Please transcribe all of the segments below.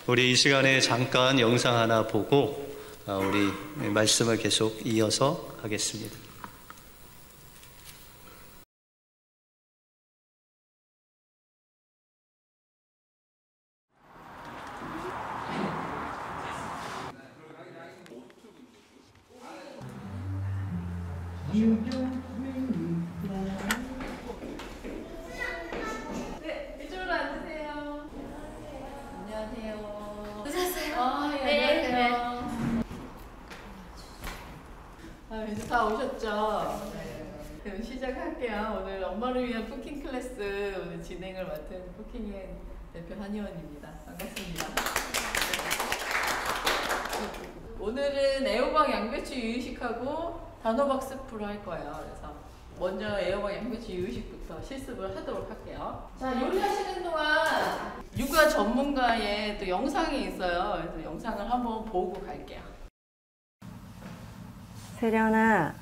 우리 이 시간에 잠깐 영상 하나 보고 우리 말씀을 계속 이어서 하겠습니다. 네, 이쪽으로 앉으세요. 안녕하세요. 오셨어요? 네, 안녕하세요. 이제 다 오셨죠? 네. 그럼 시작할게요. 오늘 엄마를 위한 쿠킹 클래스 오늘 진행을 맡은 쿠킹의 대표 한의원입니다. 반갑습니다. 오늘은 애호박 양배추 유유식하고 단호박 스프로 할 거예요. 그래서 먼저 애호박 양배추 유유식부터 실습을 하도록 할게요. 자, 요리하시는 동안 육아 전문가의 또 영상이 있어요. 그래서 영상을 한번 보고 갈게요. 세련아,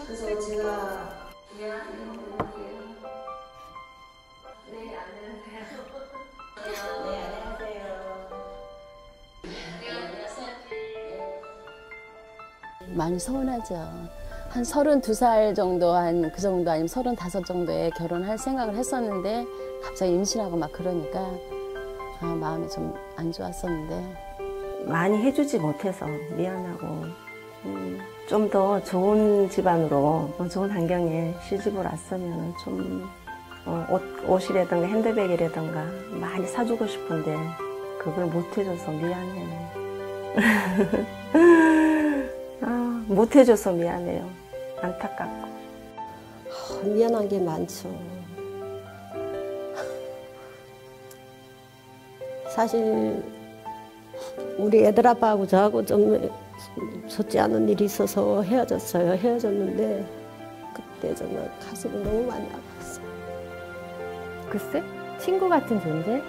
그래서 제가 네, 안녕하세요. 네, 안녕하세요. 많이 서운하죠. 한 32살 정도, 한 그 정도 아니면 35 정도에 결혼할 생각을 했었는데 갑자기 임신하고 막 그러니까 마음이 좀 안 좋았었는데 많이 해주지 못해서 미안하고 좀 더 좋은 집안으로 좋은 환경에 시집을 왔으면 좀 옷이라든가 핸드백이라든가 많이 사주고 싶은데 그걸 못 해줘서 미안해. 못 해줘서 미안해요. 안타깝고. 미안한 게 많죠. 사실 우리 애들 아빠하고 저하고 좀 좋지 않은 일이 있어서 헤어졌어요. 헤어졌는데 그때 정말 가슴이 너무 많이 아팠어요. 글쎄? 친구 같은 존재?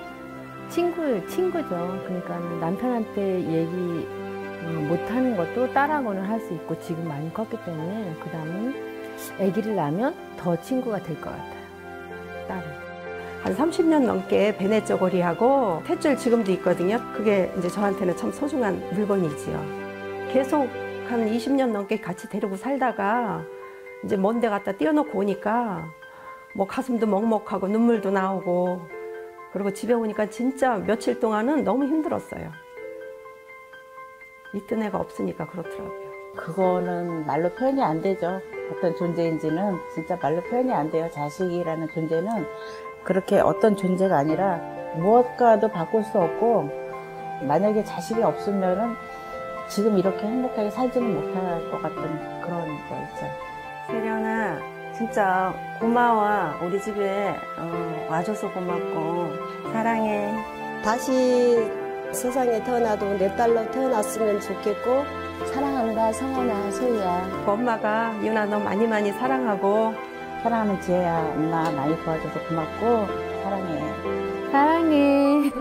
친구죠. 그러니까 남편한테 얘기 못하는 것도 딸하고는 할 수 있고 지금 많이 컸기 때문에 그 다음은 아기를 낳으면 더 친구가 될 것 같아요. 딸은. 한 30년 넘게 베네쪼고리하고 탯줄 지금도 있거든요. 그게 이제 저한테는 참 소중한 물건이지요. 계속 한 20년 넘게 같이 데리고 살다가 이제 먼 데 갖다 띄워놓고 오니까 뭐 가슴도 먹먹하고 눈물도 나오고 그리고 집에 오니까 진짜 며칠 동안은 너무 힘들었어요. 있던 애가 없으니까 그렇더라고요. 그거는 말로 표현이 안 되죠. 어떤 존재인지는 진짜 말로 표현이 안 돼요. 자식이라는 존재는 그렇게 어떤 존재가 아니라 무엇과도 바꿀 수 없고 만약에 자식이 없으면은 지금 이렇게 행복하게 살지는 못할 것 같은 그런 거 있죠. 세련아, 진짜 고마워. 우리 집에 와줘서 고맙고 사랑해. 다시 세상에 태어나도 내 딸로 태어났으면 좋겠고 사랑한다 성원아 소희야. 엄마가 유나 너 많이 사랑하고 사랑하는 지혜야, 엄마 많이 도와줘서 고맙고 사랑해. 사랑해.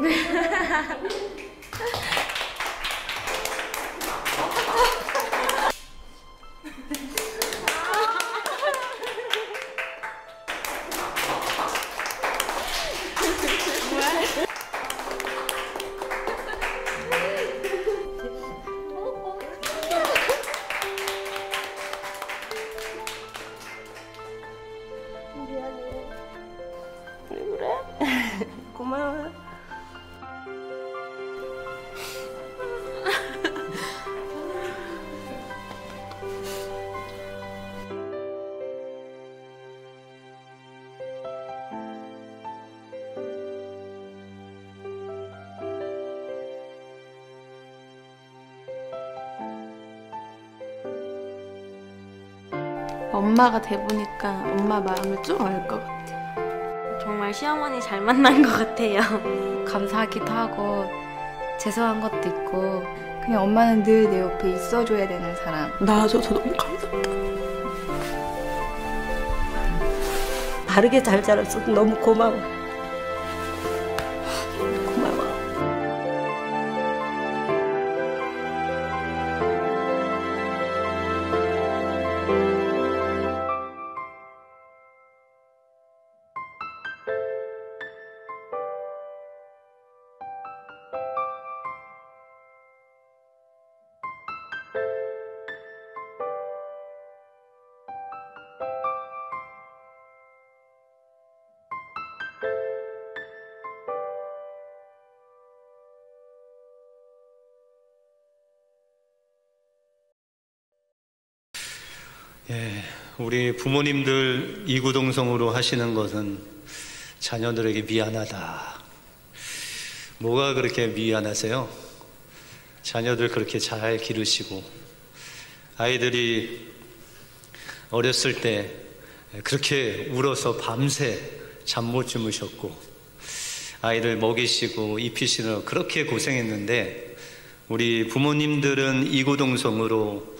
고마워. 엄마가 돼보니까 엄마 마음을 좀 알 것 같아요. 정말 시어머니 잘 만난 것 같아요. 감사하기도 하고 죄송한 것도 있고 그냥 엄마는 늘 내 옆에 있어줘야 되는 사람. 나와줘서 너무 감사합니다. 바르게 잘 자라서 너무 고마워. 우리 부모님들 이구동성으로 하시는 것은 자녀들에게 미안하다. 뭐가 그렇게 미안하세요? 자녀들 그렇게 잘 기르시고, 아이들이 어렸을 때 그렇게 울어서 밤새 잠 못 주무셨고, 아이를 먹이시고 입히시느라 그렇게 고생했는데, 우리 부모님들은 이구동성으로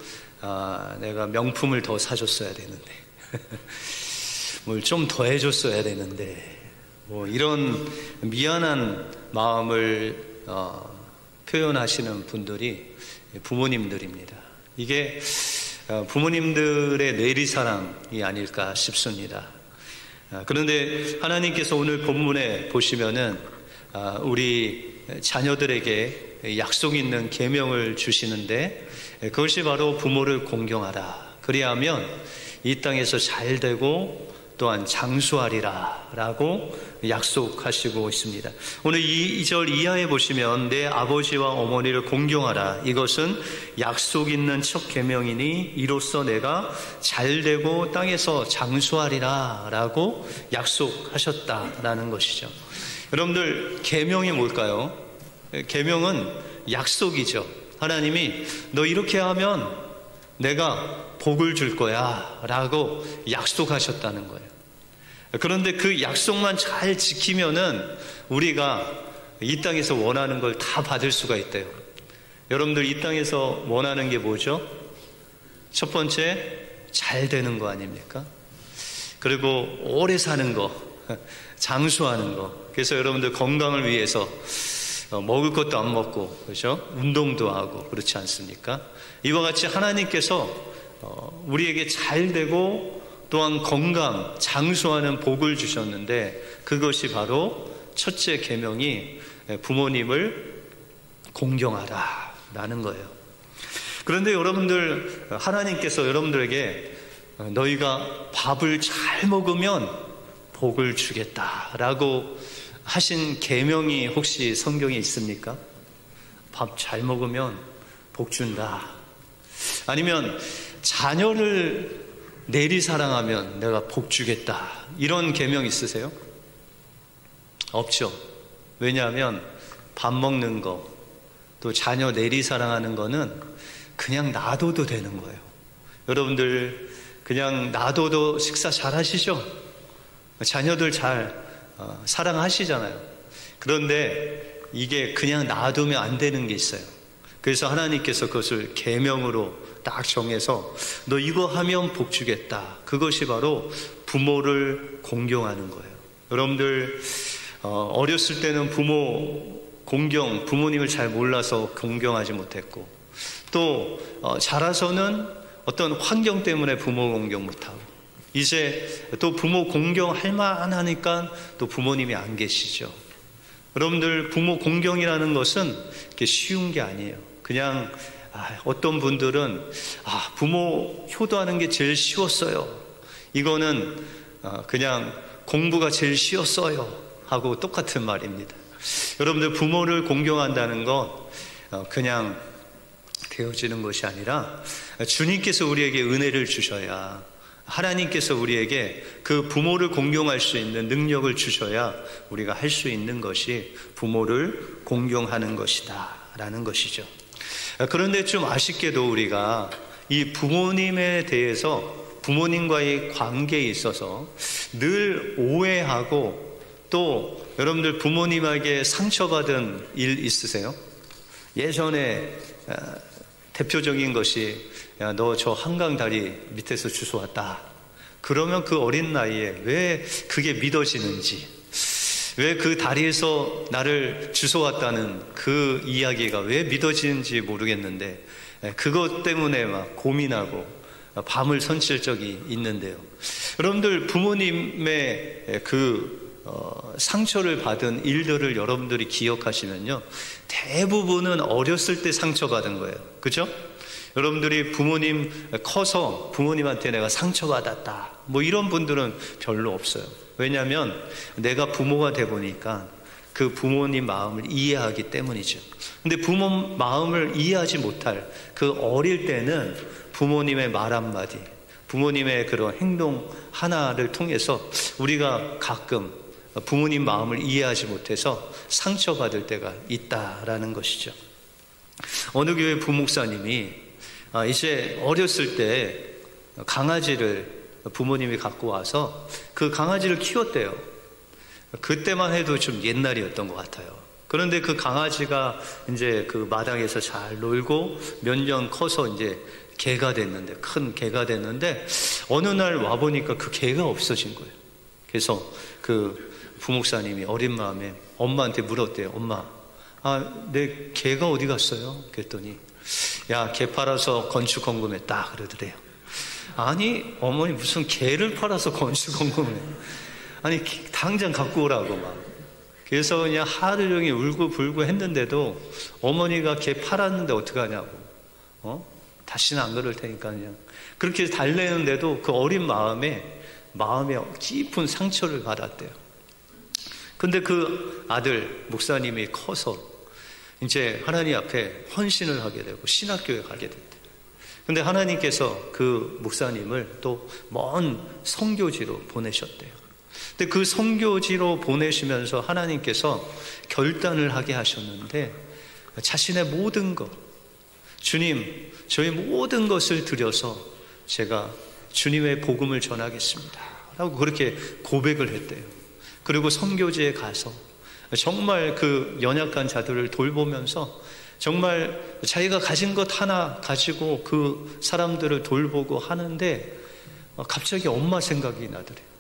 내가 명품을 더 사줬어야 되는데 뭘 좀 더 해줬어야 되는데, 뭐 이런 미안한 마음을 표현하시는 분들이 부모님들입니다. 이게 부모님들의 내리사랑이 아닐까 싶습니다. 그런데 하나님께서 오늘 본문에 보시면은 우리 자녀들에게 약속 있는 계명을 주시는데, 그것이 바로 부모를 공경하라. 그리하면 이 땅에서 잘 되고 또한 장수하리라 라고 약속하시고 있습니다. 오늘 2절 이하에 보시면 내 아버지와 어머니를 공경하라. 이것은 약속 있는 첫 계명이니 이로써 내가 잘 되고 땅에서 장수하리라 라고 약속하셨다라는 것이죠. 여러분들, 계명이 뭘까요? 계명은 약속이죠. 하나님이 너 이렇게 하면 내가 복을 줄 거야 라고 약속하셨다는 거예요. 그런데 그 약속만 잘 지키면은 우리가 이 땅에서 원하는 걸 다 받을 수가 있대요. 여러분들, 이 땅에서 원하는 게 뭐죠? 첫 번째, 잘 되는 거 아닙니까? 그리고 오래 사는 거, 장수하는 거. 그래서 여러분들 건강을 위해서 먹을 것도 안 먹고, 그렇죠? 운동도 하고, 그렇지 않습니까? 이와 같이 하나님께서 우리에게 잘 되고 또한 건강, 장수하는 복을 주셨는데, 그것이 바로 첫째 계명이 부모님을 공경하라 라는 거예요. 그런데 여러분들, 하나님께서 여러분들에게 너희가 밥을 잘 먹으면 복을 주겠다라고 하신 계명이 혹시 성경에 있습니까? 밥 잘 먹으면 복 준다. 아니면 자녀를 내리사랑하면 내가 복 주겠다. 이런 계명 있으세요? 없죠. 왜냐하면 밥 먹는 거, 또 자녀 내리사랑하는 거는 그냥 놔둬도 되는 거예요. 여러분들, 그냥 놔둬도 식사 잘 하시죠? 자녀들 잘 사랑하시잖아요. 그런데 이게 그냥 놔두면 안 되는 게 있어요. 그래서 하나님께서 그것을 계명으로 딱 정해서 너 이거 하면 복 주겠다. 그것이 바로 부모를 공경하는 거예요. 여러분들, 어렸을 때는 부모 공경, 부모님을 잘 몰라서 공경하지 못했고, 또 자라서는 어떤 환경 때문에 부모 공경 못하고, 이제 또 부모 공경할 만하니까 또 부모님이 안 계시죠. 여러분들, 부모 공경이라는 것은 이렇게 쉬운 게 아니에요. 그냥 어떤 분들은 부모 효도하는 게 제일 쉬웠어요. 이거는 그냥 공부가 제일 쉬웠어요 하고 똑같은 말입니다. 여러분들, 부모를 공경한다는 건 그냥 되어지는 것이 아니라 주님께서 우리에게 은혜를 주셔야, 하나님께서 우리에게 그 부모를 공경할 수 있는 능력을 주셔야 우리가 할 수 있는 것이 부모를 공경하는 것이다 라는 것이죠. 그런데 좀 아쉽게도 우리가 이 부모님에 대해서, 부모님과의 관계에 있어서 늘 오해하고, 또 여러분들 부모님에게 상처받은 일 있으세요? 예전에 대표적인 것이, 야, 너 저 한강 다리 밑에서 주워왔다. 그러면 그 어린 나이에 왜 그게 믿어지는지, 왜 그 다리에서 나를 주워왔다는 그 이야기가 왜 믿어지는지 모르겠는데, 그것 때문에 막 고민하고 밤을 선칠 적이 있는데요. 여러분들, 부모님의 상처를 받은 일들을 여러분들이 기억하시면요, 대부분은 어렸을 때 상처받은 거예요. 그죠? 여러분들이 부모님 커서 부모님한테 내가 상처받았다, 뭐 이런 분들은 별로 없어요. 왜냐하면 내가 부모가 돼 보니까 그 부모님 마음을 이해하기 때문이죠. 근데 부모 마음을 이해하지 못할 그 어릴 때는 부모님의 말 한마디, 부모님의 그런 행동 하나를 통해서 우리가 가끔 부모님 마음을 이해하지 못해서 상처받을 때가 있다라는 것이죠. 어느 교회 부목사님이 이제 어렸을 때 강아지를 부모님이 갖고 와서 그 강아지를 키웠대요. 그때만 해도 좀 옛날이었던 것 같아요. 그런데 그 강아지가 이제 그 마당에서 잘 놀고 몇 년 커서 이제 개가 됐는데, 큰 개가 됐는데 어느 날 와보니까 그 개가 없어진 거예요. 그래서 그 부목사님이 어린 마음에 엄마한테 물었대요. 엄마, 내 개가 어디 갔어요? 그랬더니 야, 개 팔아서 건축헌금했다 그러더래요. 아니 어머니 무슨 개를 팔아서 건축헌금을 해? 아니 당장 갖고 오라고 막. 그래서 그냥 하루 종일 울고 불고 했는데도 어머니가 개 팔았는데 어떡하냐고, 다시는 안 그럴 테니까 그냥 그렇게 달래는데도 그 어린 마음에 깊은 상처를 받았대요. 근데 그 아들 목사님이 커서 이제 하나님 앞에 헌신을 하게 되고 신학교에 가게 됐대요. 근데 하나님께서 그 목사님을 또 먼 선교지로 보내셨대요. 근데 그 선교지로 보내시면서 하나님께서 결단을 하게 하셨는데, 자신의 모든 것, 주님, 저희 모든 것을 드려서 제가 주님의 복음을 전하겠습니다 라고 그렇게 고백을 했대요. 그리고 선교지에 가서 정말 그 연약한 자들을 돌보면서 정말 자기가 가진 것 하나 가지고 그 사람들을 돌보고 하는데 갑자기 엄마 생각이 나더래요.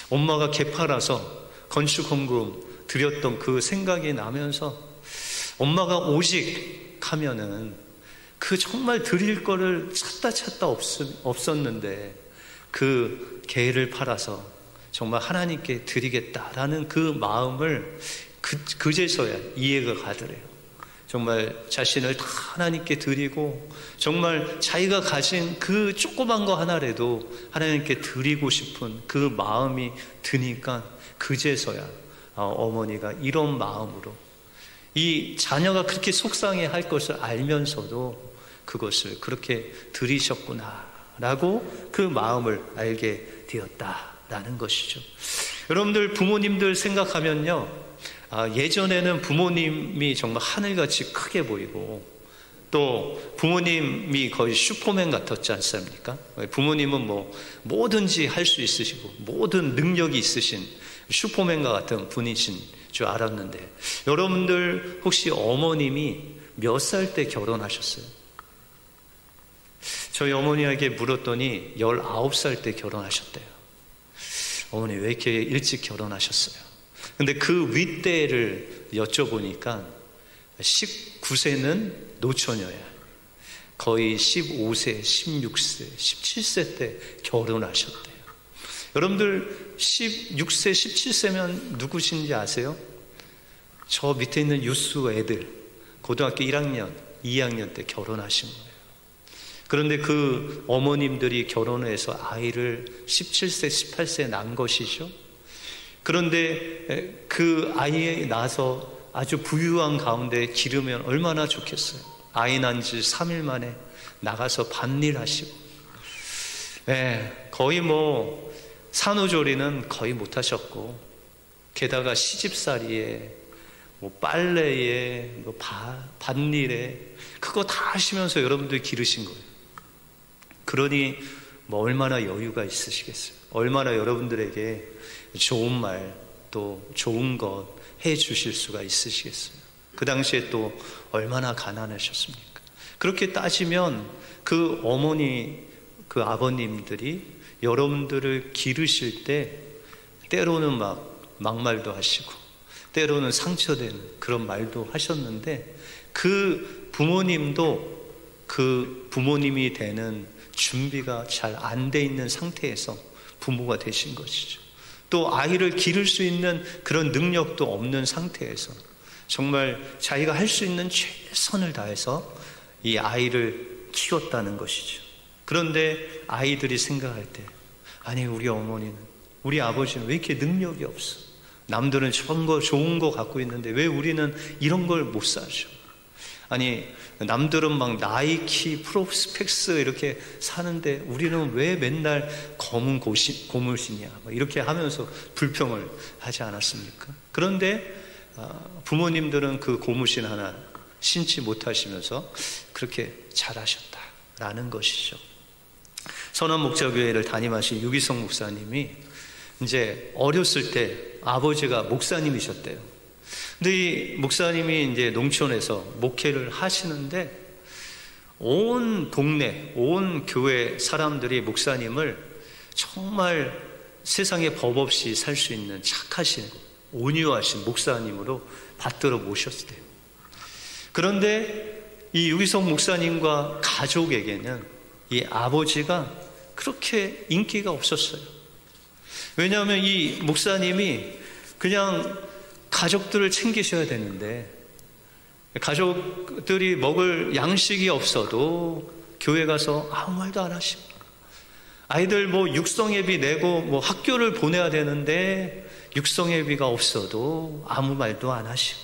엄마가 개 팔아서 건축헌금 드렸던 그 생각이 나면서 엄마가 오직 하면은 그 정말 드릴 거를 찾다 없었는데 그 개를 팔아서 정말 하나님께 드리겠다라는 그 마음을 그제서야 이해가 가더래요. 정말 자신을 다 하나님께 드리고 정말 자기가 가진 그 조그만 거 하나라도 하나님께 드리고 싶은 그 마음이 드니까 그제서야 어머니가 이런 마음으로 이 자녀가 그렇게 속상해 할 것을 알면서도 그것을 그렇게 드리셨구나라고 그 마음을 알게 되었다라는 것이죠. 여러분들 부모님들 생각하면요, 예전에는 부모님이 정말 하늘같이 크게 보이고 또 부모님이 거의 슈퍼맨 같았지 않습니까? 부모님은 뭐 뭐든지 할 수 있으시고 모든 능력이 있으신 슈퍼맨과 같은 분이신 줄 알았는데, 여러분들 혹시 어머님이 몇 살 때 결혼하셨어요? 저희 어머니에게 물었더니 19살 때 결혼하셨대요. 어머니 왜 이렇게 일찍 결혼하셨어요? 근데 그 윗대를 여쭤보니까 19세는 노처녀야. 거의 15세, 16세, 17세 때 결혼하셨대요. 여러분들 16세, 17세면 누구신지 아세요? 저 밑에 있는 유스 애들, 고등학교 1학년, 2학년 때 결혼하신 거예요. 그런데 그 어머님들이 결혼해서 아이를 17세, 18세에 낳은 것이죠. 그런데 그 아이 낳아서 아주 부유한 가운데 기르면 얼마나 좋겠어요. 아이 낳은 지 3일 만에 나가서 밭일 하시고, 거의 뭐 산후조리는 거의 못 하셨고, 게다가 시집살이에 뭐 빨래에 뭐 밭일에 그거 다 하시면서 여러분들이 기르신 거예요. 그러니 뭐 얼마나 여유가 있으시겠어요. 얼마나 여러분들에게 좋은 말 또 좋은 것 해 주실 수가 있으시겠어요. 그 당시에 또 얼마나 가난하셨습니까? 그렇게 따지면 그 어머니, 그 아버님들이 여러분들을 기르실 때 때로는 막말도 하시고 때로는 상처되는 그런 말도 하셨는데, 그 부모님도 그 부모님이 되는 준비가 잘 안 돼 있는 상태에서 부모가 되신 것이죠. 또 아이를 기를 수 있는 그런 능력도 없는 상태에서 정말 자기가 할 수 있는 최선을 다해서 이 아이를 키웠다는 것이죠. 그런데 아이들이 생각할 때, 아니 우리 어머니는, 우리 아버지는 왜 이렇게 능력이 없어? 남들은 좋은 거 갖고 있는데 왜 우리는 이런 걸 못 사죠? 아니 남들은 막 나이키, 프로스펙스 이렇게 사는데 우리는 왜 맨날 검은 고물신이야 이렇게 하면서 불평을 하지 않았습니까? 그런데 부모님들은 그 고물신 하나 신지 못하시면서 그렇게 잘하셨다라는 것이죠. 선원목자교회를 담임하신 유기성 목사님이 이제 어렸을 때 아버지가 목사님이셨대요. 근데 이 목사님이 이제 농촌에서 목회를 하시는데 온 동네, 온 교회 사람들이 목사님을 정말 세상에 법 없이 살 수 있는 착하신, 온유하신 목사님으로 받들어 모셨대요. 그런데 이 유기성 목사님과 가족에게는 이 아버지가 그렇게 인기가 없었어요. 왜냐하면 이 목사님이 그냥 가족들을 챙기셔야 되는데 가족들이 먹을 양식이 없어도 교회 가서 아무 말도 안 하시고, 아이들 뭐 육성회비 내고 뭐 학교를 보내야 되는데 육성회비가 없어도 아무 말도 안 하시고,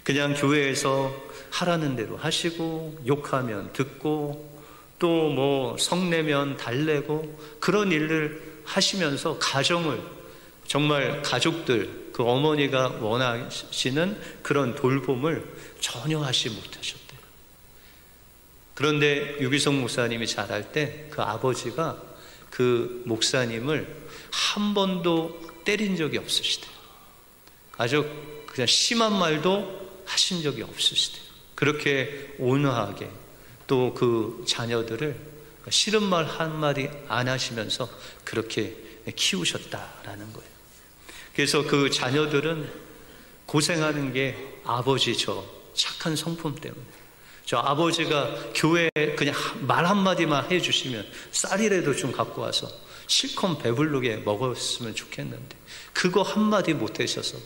그냥 교회에서 하라는 대로 하시고, 욕하면 듣고, 또 뭐 성내면 달래고, 그런 일을 하시면서 가정을 정말 가족들, 그 어머니가 원하시는 그런 돌봄을 전혀 하지 못하셨대요. 그런데 유기성 목사님이 자랄 때 그 아버지가 그 목사님을 한 번도 때린 적이 없으시대요. 아주 그냥 심한 말도 하신 적이 없으시대요. 그렇게 온화하게 또 그 자녀들을 싫은 말 한마디 안 하시면서 그렇게 키우셨다라는 거예요. 그래서 그 자녀들은 고생하는 게 아버지 저 착한 성품 때문에, 저 아버지가 교회에 그냥 말 한마디만 해주시면 쌀이라도 좀 갖고 와서 실컷 배부르게 먹었으면 좋겠는데 그거 한마디 못 하셔서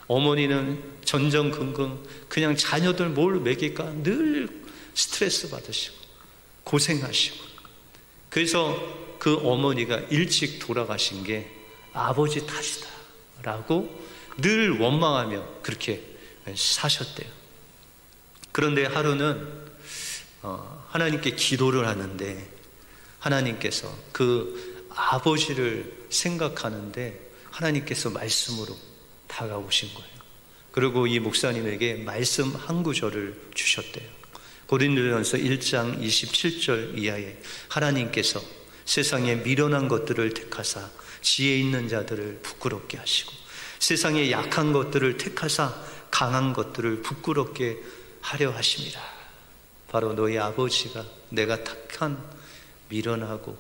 어머니는 전전긍긍 그냥 자녀들 뭘 먹일까 늘 스트레스 받으시고 고생하시고, 그래서 그 어머니가 일찍 돌아가신 게 아버지 탓이다 라고 늘 원망하며 그렇게 사셨대요. 그런데 하루는 하나님께 기도를 하는데 하나님께서 그 아버지를 생각하는데 하나님께서 말씀으로 다가오신 거예요. 그리고 이 목사님에게 말씀 한 구절을 주셨대요. 고린도전서 1장 27절 이하에 하나님께서 세상에 미련한 것들을 택하사 지혜 있는 자들을 부끄럽게 하시고 세상에 약한 것들을 택하사 강한 것들을 부끄럽게 하려 하심이라. 바로 너희 아버지가 내가 택한 미련하고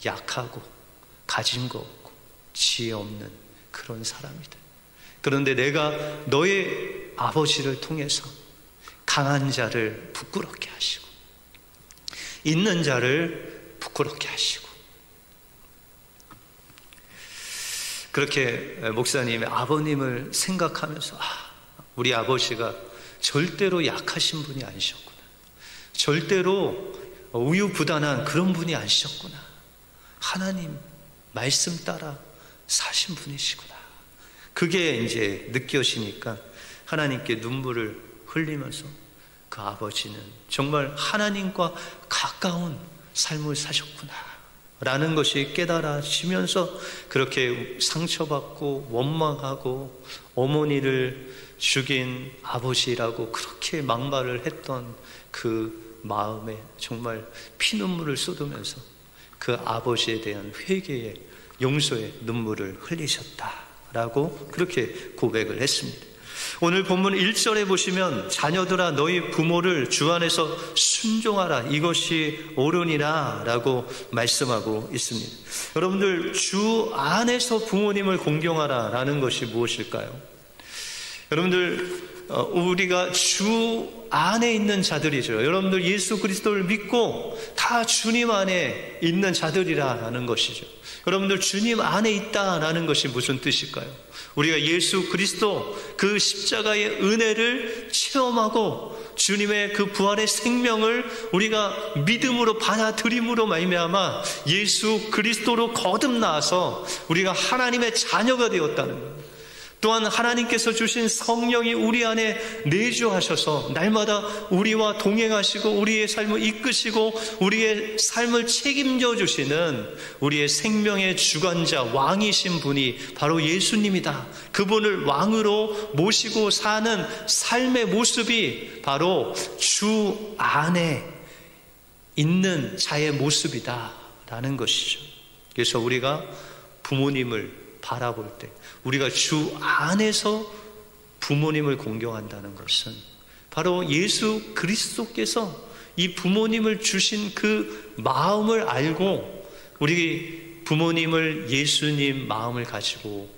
약하고 가진 거 없고 지혜 없는 그런 사람이다. 그런데 내가 너의 아버지를 통해서 강한 자를 부끄럽게 하시고 있는 자를 부끄럽게 하시고, 그렇게 목사님의 아버님을 생각하면서 우리 아버지가 절대로 약하신 분이 아니셨구나, 절대로 우유부단한 그런 분이 아니셨구나, 하나님 말씀 따라 사신 분이시구나, 그게 이제 느껴지니까 하나님께 눈물을 흘리면서 그 아버지는 정말 하나님과 가까운 삶을 사셨구나 라는 것이 깨달아지면서 그렇게 상처받고 원망하고 어머니를 죽인 아버지라고 그렇게 막말을 했던 그 마음에 정말 피눈물을 쏟으면서 그 아버지에 대한 회개의 용서의 눈물을 흘리셨다라고 그렇게 고백을 했습니다. 오늘 본문 1절에 보시면 자녀들아 너희 부모를 주 안에서 순종하라 이것이 옳으니라 라고 말씀하고 있습니다. 여러분들 주 안에서 부모님을 공경하라 라는 것이 무엇일까요? 여러분들 우리가 주 안에 있는 자들이죠. 여러분들 예수 그리스도를 믿고 다 주님 안에 있는 자들이라는 것이죠. 여러분들 주님 안에 있다라는 것이 무슨 뜻일까요? 우리가 예수 그리스도 그 십자가의 은혜를 체험하고 주님의 그 부활의 생명을 우리가 믿음으로 받아들임으로 말미암아 예수 그리스도로 거듭나서 우리가 하나님의 자녀가 되었다는 거예요. 또한 하나님께서 주신 성령이 우리 안에 내주하셔서 날마다 우리와 동행하시고 우리의 삶을 이끄시고 우리의 삶을 책임져 주시는 우리의 생명의 주관자 왕이신 분이 바로 예수님이다. 그분을 왕으로 모시고 사는 삶의 모습이 바로 주 안에 있는 자의 모습이다 라는 것이죠. 그래서 우리가 부모님을 바라볼 때 우리가 주 안에서 부모님을 공경한다는 것은 바로 예수 그리스도께서 이 부모님을 주신 그 마음을 알고 우리 부모님을 예수님 마음을 가지고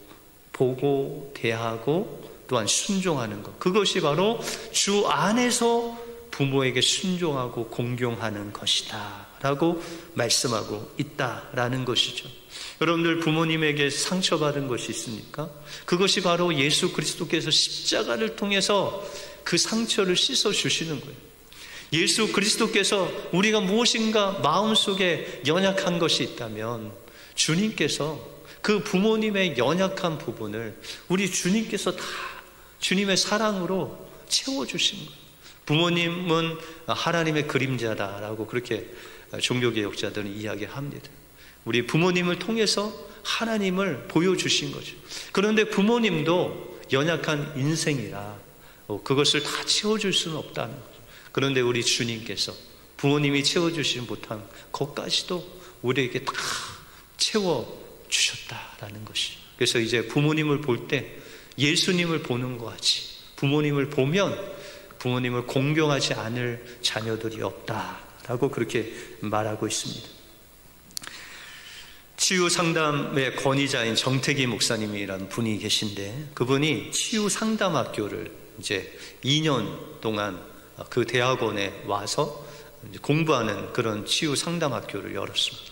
보고 대하고 또한 순종하는 것, 그것이 바로 주 안에서 부모에게 순종하고 공경하는 것이다 라고 말씀하고 있다라는 것이죠. 여러분들 부모님에게 상처받은 것이 있습니까? 그것이 바로 예수 그리스도께서 십자가를 통해서 그 상처를 씻어주시는 거예요. 예수 그리스도께서 우리가 무엇인가 마음속에 연약한 것이 있다면 주님께서 그 부모님의 연약한 부분을 우리 주님께서 다 주님의 사랑으로 채워주신 거예요. 부모님은 하나님의 그림자다라고 그렇게 종교개혁자들은 이야기합니다. 우리 부모님을 통해서 하나님을 보여주신 거죠. 그런데 부모님도 연약한 인생이라 그것을 다 채워줄 수는 없다는 거죠. 그런데 우리 주님께서 부모님이 채워주지 못한 것까지도 우리에게 다 채워주셨다라는 것이. 그래서 이제 부모님을 볼 때 예수님을 보는 것 같이 부모님을 보면 부모님을 공경하지 않을 자녀들이 없다라고 그렇게 말하고 있습니다. 치유 상담의 권위자인 정태기 목사님이라는 분이 계신데 그분이 치유 상담 학교를 이제 2년 동안 그 대학원에 와서 공부하는 그런 치유 상담 학교를 열었습니다.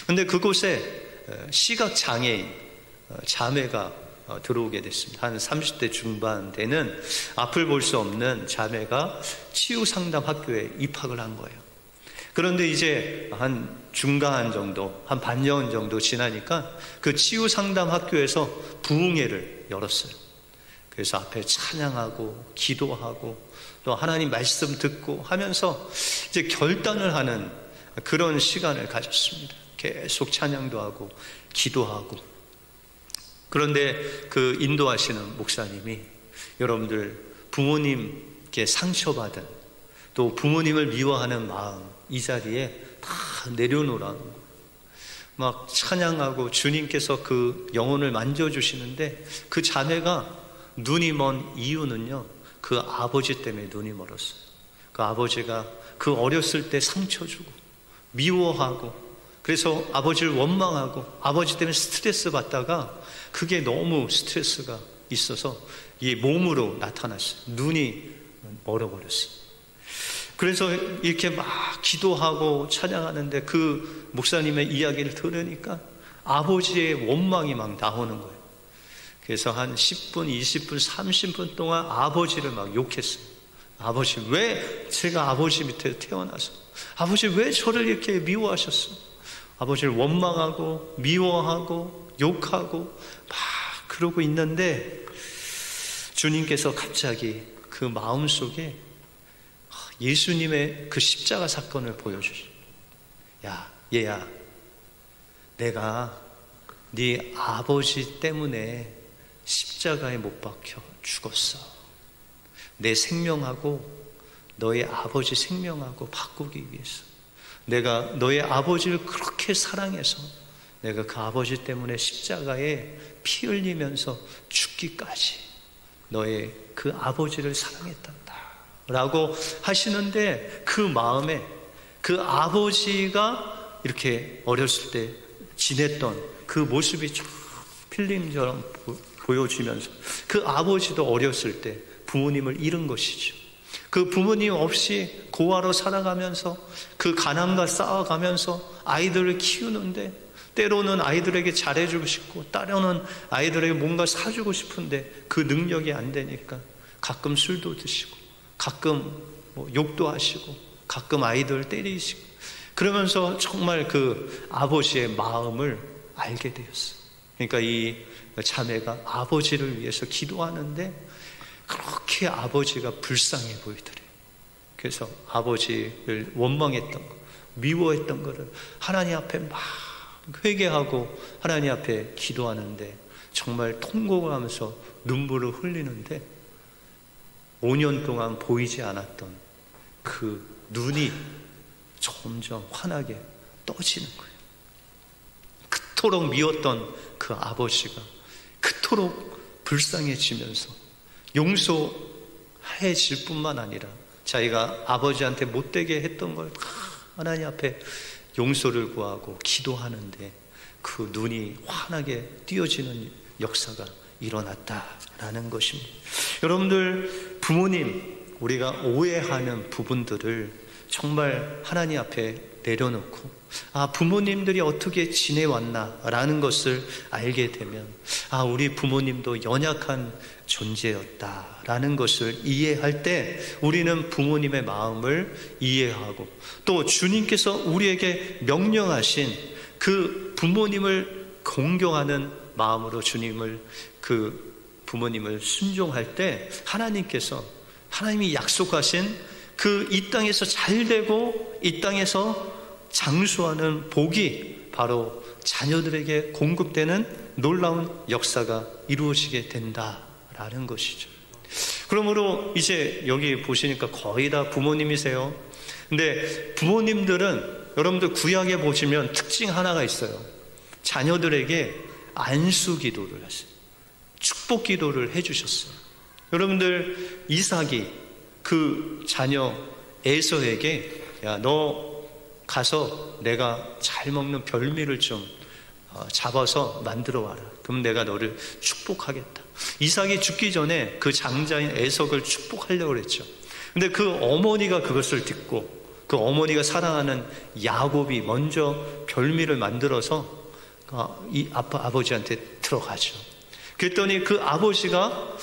그런데 그곳에 시각 장애인 자매가 들어오게 됐습니다. 한 30대 중반 되는 앞을 볼 수 없는 자매가 치유 상담 학교에 입학을 한 거예요. 그런데 이제 한 중간 정도, 한 반년 정도 지나니까 그 치유 상담 학교에서 부흥회를 열었어요. 그래서 앞에 찬양하고 기도하고 또 하나님 말씀 듣고 하면서 이제 결단을 하는 그런 시간을 가졌습니다. 계속 찬양도 하고 기도하고. 그런데 그 인도하시는 목사님이 여러분들 부모님께 상처받은 또 부모님을 미워하는 마음 이 자리에 다 내려놓으라는 거예요. 막 찬양하고 주님께서 그 영혼을 만져주시는데 그 자매가 눈이 먼 이유는요, 그 아버지 때문에 눈이 멀었어요. 그 아버지가 그 어렸을 때 상처 주고 미워하고 그래서 아버지를 원망하고 아버지 때문에 스트레스 받다가 그게 너무 스트레스가 있어서 이 몸으로 나타났어요. 눈이 멀어버렸어요. 그래서 이렇게 막 기도하고 찬양하는데 그 목사님의 이야기를 들으니까 아버지의 원망이 막 나오는 거예요. 그래서 한 10분, 20분, 30분 동안 아버지를 막 욕했어요. 아버지, 왜 제가 아버지 밑에 태어나서 아버지 왜 저를 이렇게 미워하셨어? 아버지를 원망하고 미워하고 욕하고 막 그러고 있는데 주님께서 갑자기 그 마음속에 예수님의 그 십자가 사건을 보여주시죠. 야, 얘야, 내가 네 아버지 때문에 십자가에 못 박혀 죽었어. 내 생명하고 너의 아버지 생명하고 바꾸기 위해서 내가 너의 아버지를 그렇게 사랑해서 내가 그 아버지 때문에 십자가에 피 흘리면서 죽기까지 너의 그 아버지를 사랑했단다 라고 하시는데 그 마음에 그 아버지가 이렇게 어렸을 때 지냈던 그 모습이 쫙 필름처럼 보여지면서 그 아버지도 어렸을 때 부모님을 잃은 것이죠. 그 부모님 없이 고아로 살아가면서 그 가난과 싸워가면서 아이들을 키우는데 때로는 아이들에게 잘해주고 싶고 때로는 아이들에게 뭔가 사주고 싶은데 그 능력이 안 되니까 가끔 술도 드시고 가끔 욕도 하시고 가끔 아이들 때리시고 그러면서 정말 그 아버지의 마음을 알게 되었어요. 그러니까 이 자매가 아버지를 위해서 기도하는데 그렇게 아버지가 불쌍해 보이더래요. 그래서 아버지를 원망했던 거, 미워했던 거를 하나님 앞에 막 회개하고 하나님 앞에 기도하는데 정말 통곡을 하면서 눈물을 흘리는데 5년 동안 보이지 않았던 그 눈이 점점 환하게 떠지는 거예요. 그토록 미웠던 그 아버지가 그토록 불쌍해지면서 용서해질 뿐만 아니라 자기가 아버지한테 못되게 했던 걸 다 하나님 앞에 용서를 구하고 기도하는데 그 눈이 환하게 띄어지는 역사가 일어났다라는 것입니다. 여러분들, 부모님, 우리가 오해하는 부분들을 정말 하나님 앞에 내려놓고 부모님들이 어떻게 지내왔나라는 것을 알게 되면 우리 부모님도 연약한 존재였다라는 것을 이해할 때 우리는 부모님의 마음을 이해하고 또 주님께서 우리에게 명령하신 그 부모님을 공경하는 마음으로 그 부모님을 순종할 때 하나님이 약속하신 그 이 땅에서 잘되고 이 땅에서 장수하는 복이 바로 자녀들에게 공급되는 놀라운 역사가 이루어지게 된다라는 것이죠. 그러므로 이제 여기 보시니까 거의 다 부모님이세요. 근데 부모님들은 여러분들 구약에 보시면 특징 하나가 있어요. 자녀들에게 안수 기도를 하세요. 축복 기도를 해주셨어요. 여러분들, 이삭이 그 자녀 에서에게 너 가서 내가 잘 먹는 별미를 좀 잡아서 만들어 와라. 그럼 내가 너를 축복하겠다. 이삭이 죽기 전에 그 장자인 에석을 축복하려고 그랬죠. 근데 그 어머니가 그것을 듣고 그 어머니가 사랑하는 야곱이 먼저 별미를 만들어서 이 아버지한테 들어가죠. 그랬더니 그 아버지가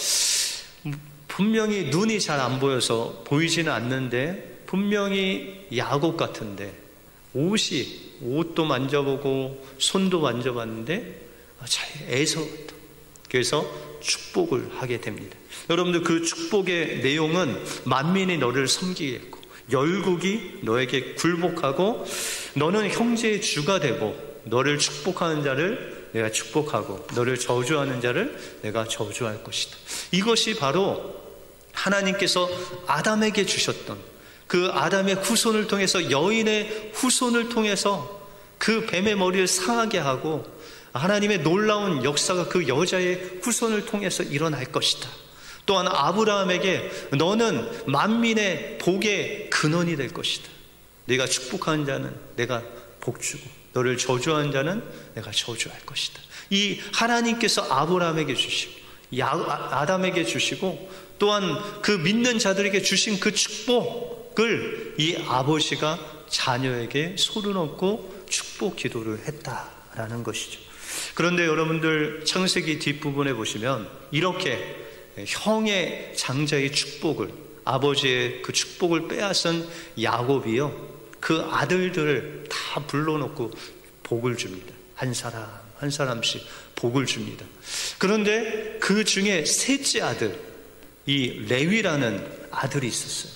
분명히 눈이 잘 안 보여서 보이지는 않는데 분명히 야곱 같은데 옷도 만져보고 손도 만져봤는데 에서 같다. 그래서 축복을 하게 됩니다. 여러분들, 그 축복의 내용은 만민이 너를 섬기겠고 열국이 너에게 굴복하고 너는 형제의 주가 되고 너를 축복하는 자를 내가 축복하고 너를 저주하는 자를 내가 저주할 것이다. 이것이 바로 하나님께서 아담에게 주셨던 그 아담의 후손을 통해서, 여인의 후손을 통해서 그 뱀의 머리를 상하게 하고 하나님의 놀라운 역사가 그 여자의 후손을 통해서 일어날 것이다. 또한 아브라함에게 너는 만민의 복의 근원이 될 것이다. 네가 축복하는 자는 내가 복주고 너를 저주하는 자는 내가 저주할 것이다. 이 하나님께서 아브라함에게 주시고 아담에게 주시고 또한 그 믿는 자들에게 주신 그 축복을 이 아버지가 자녀에게 소르놓고 축복 기도를 했다라는 것이죠. 그런데 여러분들, 창세기 뒷부분에 보시면 이렇게 형의 장자의 축복을, 아버지의 그 축복을 빼앗은 야곱이요, 그 아들들을 다 불러놓고 복을 줍니다. 한 사람 한 사람씩 복을 줍니다. 그런데 그 중에 셋째 아들, 이 레위라는 아들이 있었어요.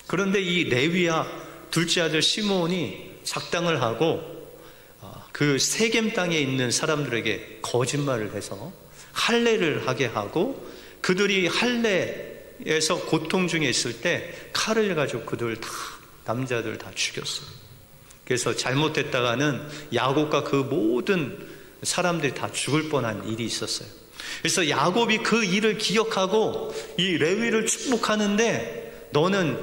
그런데 이 레위와 둘째 아들 시므온이 작당을 하고 그 세겜 땅에 있는 사람들에게 거짓말을 해서 할례를 하게 하고, 그들이 할례에서 고통 중에 있을 때 칼을 가지고 그들 다, 남자들 다 죽였어요. 그래서 잘못했다가는 야곱과 그 모든 사람들이 다 죽을 뻔한 일이 있었어요. 그래서 야곱이 그 일을 기억하고 이 레위를 축복하는데 너는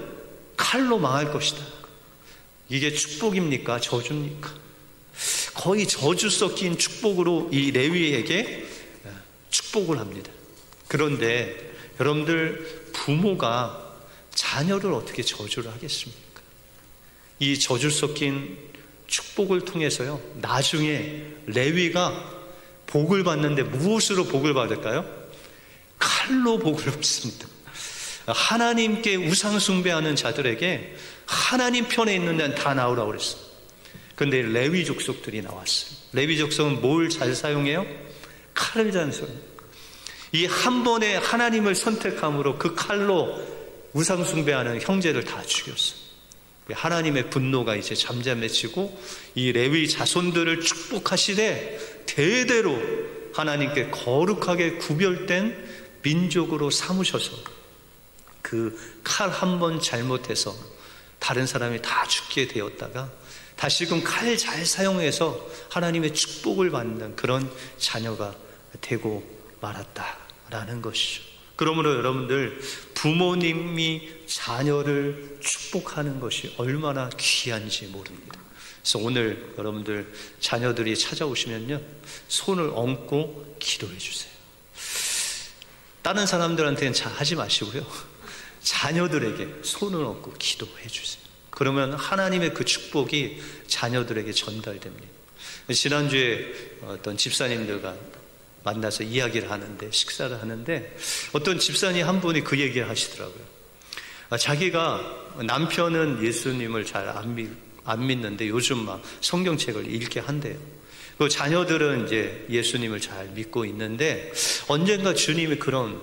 칼로 망할 것이다. 이게 축복입니까? 저주입니까? 거의 저주 섞인 축복으로 이 레위에게 축복을 합니다. 그런데 여러분들, 부모가 자녀를 어떻게 저주를 하겠습니까? 이 저주 섞인 축복을 통해서요, 나중에 레위가 복을 받는데 무엇으로 복을 받을까요? 칼로 복을 받습니다. 하나님께 우상 숭배하는 자들에게 하나님 편에 있는 데는 다 나오라고 그랬어요. 그런데 레위 족속들이 나왔어요. 레위 족속은 뭘 잘 사용해요? 칼을 자는 소리. 이 한 번에 하나님을 선택함으로 그 칼로 우상숭배하는 형제를 다 죽였어. 하나님의 분노가 이제 잠잠해지고 이 레위 자손들을 축복하시되 대대로 하나님께 거룩하게 구별된 민족으로 삼으셔서 그 칼 한 번 잘못해서 다른 사람이 다 죽게 되었다가 다시금 칼 잘 사용해서 하나님의 축복을 받는 그런 자녀가 되고 말았다라는 것이죠. 그러므로 여러분들, 부모님이 자녀를 축복하는 것이 얼마나 귀한지 모릅니다. 그래서 오늘 여러분들 자녀들이 찾아오시면요, 손을 얹고 기도해 주세요. 다른 사람들한테는 하지 마시고요, 자녀들에게 손을 얹고 기도해 주세요. 그러면 하나님의 그 축복이 자녀들에게 전달됩니다. 지난주에 어떤 집사님들과 만나서 이야기를 하는데, 식사를 하는데 어떤 집사님 한 분이 그 얘기를 하시더라고요. 자기가 남편은 예수님을 잘 안 믿는데 요즘 막 성경책을 읽게 한대요. 그 자녀들은 이제 예수님을 잘 믿고 있는데 언젠가 주님이 그런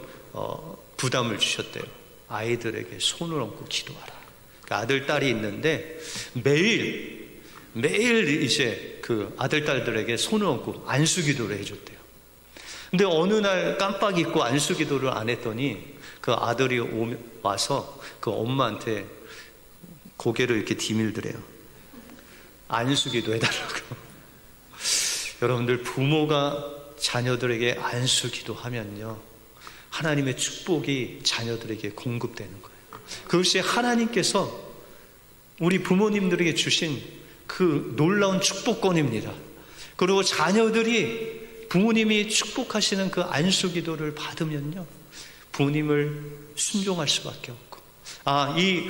부담을 주셨대요. 아이들에게 손을 얹고 기도하라. 아들, 딸이 있는데 매일 이제 그 아들, 딸들에게 손을 얹고 안수기도를 해줬대요. 근데 어느 날 깜빡 잊고 안수기도를 안 했더니 그 아들이 와서 그 엄마한테 고개를 이렇게 디밀더래요. 안수기도 해달라고. 여러분들, 부모가 자녀들에게 안수기도 하면요, 하나님의 축복이 자녀들에게 공급되는 거예요. 그것이 하나님께서 우리 부모님들에게 주신 그 놀라운 축복권입니다. 그리고 자녀들이 부모님이 축복하시는 그 안수기도를 받으면요, 부모님을 순종할 수밖에 없고, 이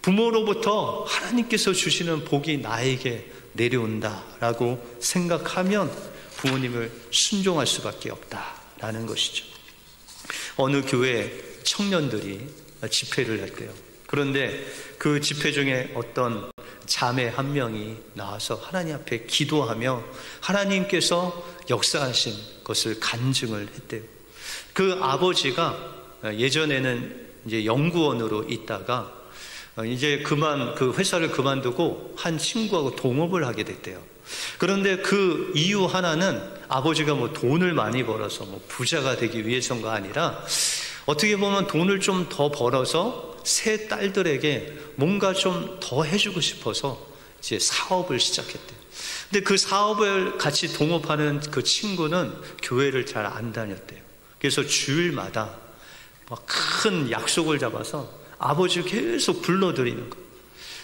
부모로부터 하나님께서 주시는 복이 나에게 내려온다라고 생각하면 부모님을 순종할 수밖에 없다라는 것이죠. 어느 교회 청년들이 집회를 했대요. 그런데 그 집회 중에 어떤 자매 한 명이 나와서 하나님 앞에 기도하며 하나님께서 역사하신 것을 간증을 했대요. 그 아버지가 예전에는 이제 연구원으로 있다가 이제 그 회사를 그만두고 한 친구하고 동업을 하게 됐대요. 그런데 그 이유 하나는 아버지가 뭐 돈을 많이 벌어서 뭐 부자가 되기 위해서가 아니라 어떻게 보면 돈을 좀 더 벌어서 세 딸들에게 뭔가 좀 더 해주고 싶어서 이제 사업을 시작했대요. 근데 그 사업을 같이 동업하는 그 친구는 교회를 잘 안 다녔대요. 그래서 주일마다 막 큰 약속을 잡아서 아버지를 계속 불러드리는 거예요.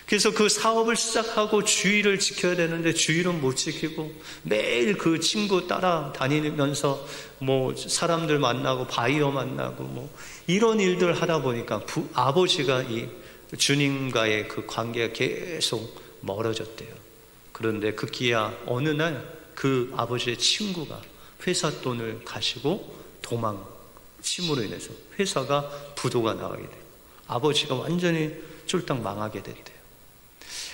그래서 그 사업을 시작하고 주일을 지켜야 되는데 주일은 못 지키고 매일 그 친구 따라다니면서 뭐 사람들 만나고 바이어 만나고 뭐 이런 일들 하다 보니까 아버지가 이 주님과의 그 관계가 계속 멀어졌대요. 그런데 급기야 어느 날 그 아버지의 친구가 회사 돈을 가시고 도망침으로 인해서 회사가 부도가 나가게 돼요. 아버지가 완전히 쫄딱 망하게 됐대요.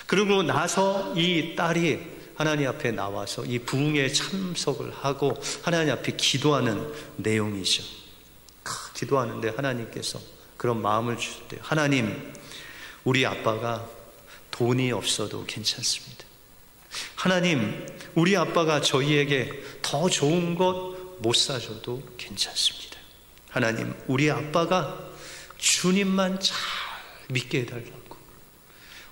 그러고 나서 이 딸이 하나님 앞에 나와서 이 부흥에 참석을 하고 하나님 앞에 기도하는 내용이죠. 기도하는데 하나님께서 그런 마음을 주셨대요. 하나님, 우리 아빠가 돈이 없어도 괜찮습니다. 하나님, 우리 아빠가 저희에게 더 좋은 것 못 사줘도 괜찮습니다. 하나님, 우리 아빠가 주님만 잘 믿게 해달라고.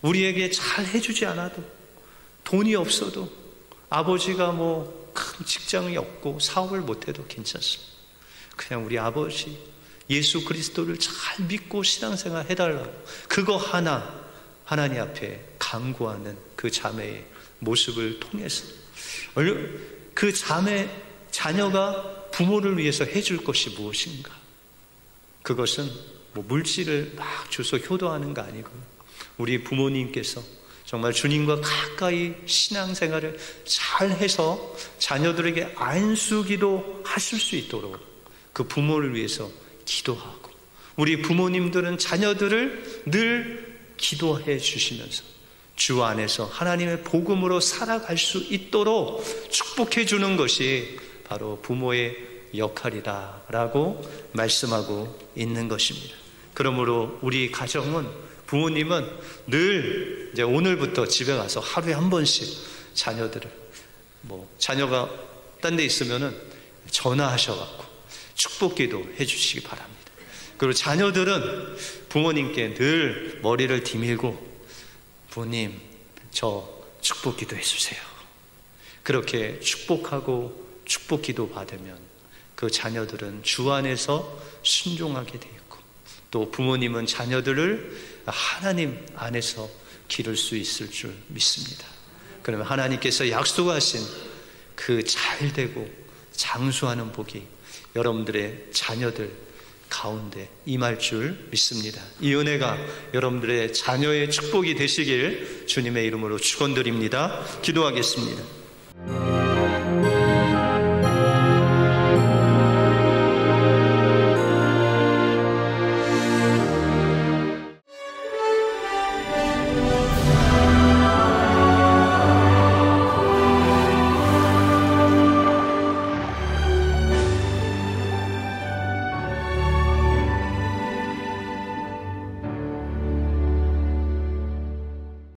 우리에게 잘 해주지 않아도, 돈이 없어도, 아버지가 뭐 큰 직장이 없고 사업을 못해도 괜찮습니다. 그냥 우리 아버지 예수 그리스도를 잘 믿고 신앙생활 해달라고. 그거 하나 하나님 앞에 간구하는 그 자매의 모습을 통해서 그 자녀가 부모를 위해서 해줄 것이 무엇인가? 그것은 뭐 물질을 막 줘서 효도하는 거 아니고, 우리 부모님께서 정말 주님과 가까이 신앙생활을 잘 해서 자녀들에게 안수기도 하실 수 있도록 그 부모를 위해서 기도하고, 우리 부모님들은 자녀들을 늘 기도해 주시면서 주 안에서 하나님의 복음으로 살아갈 수 있도록 축복해 주는 것이 바로 부모의 역할이다라고 말씀하고 있는 것입니다. 그러므로 우리 가정은, 부모님은 늘 이제 오늘부터 집에 가서 하루에 한 번씩 자녀들을, 자녀가 딴 데 있으면은 전화하셔갖고 축복기도 해주시기 바랍니다. 그리고 자녀들은 부모님께 늘 머리를 디밀고, 부모님 저 축복기도 해주세요. 그렇게 축복하고 축복기도 받으면 그 자녀들은 주 안에서 순종하게 되어 있고, 또 부모님은 자녀들을 하나님 안에서 기를 수 있을 줄 믿습니다. 그러면 하나님께서 약속하신 그 잘되고 장수하는 복이 여러분들의 자녀들 가운데 임할 줄 믿습니다. 이 은혜가 여러분들의 자녀의 축복이 되시길 주님의 이름으로 축원드립니다. 기도하겠습니다.